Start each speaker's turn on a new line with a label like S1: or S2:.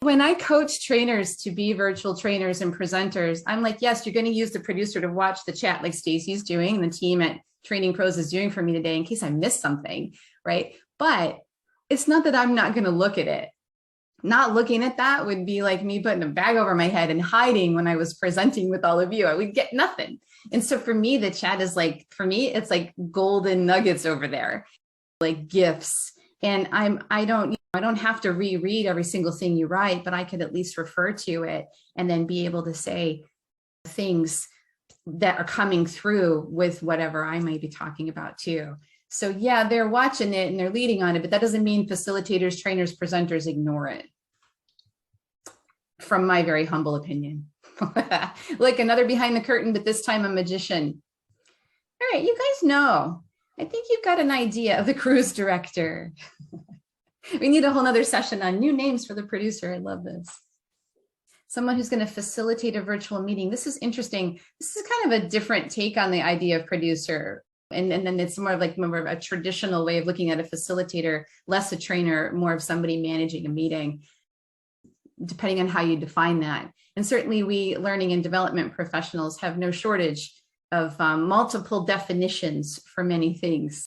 S1: When I coach trainers to be virtual trainers and presenters, I'm like, yes, you're going to use the producer to watch the chat like Stacy's doing and the team at TrainingPros is doing for me today in case I missed something, right? But it's not that I'm not going to look at it. Not looking at that would be like me putting a bag over my head and hiding when I was presenting with all of you. I would get nothing. And so for me, the chat is like, for me, it's like golden nuggets over there, like gifts. And I don't have to reread every single thing you write, but I could at least refer to it and then be able to say things that are coming through with whatever I might be talking about too. So yeah, they're watching it and they're leading on it, but that doesn't mean facilitators, trainers, presenters ignore it. From my very humble opinion. Like another behind the curtain, but this time a magician. All right, you guys know, I think you've got an idea of the cruise director. We need a whole nother session on new names for the producer. I love this. Someone who's going to facilitate a virtual meeting. This is interesting. This is kind of a different take on the idea of producer. And then it's more of a traditional way of looking at a facilitator, less a trainer, more of somebody managing a meeting, depending on how you define that. And certainly we learning and development professionals have no shortage of multiple definitions for many things.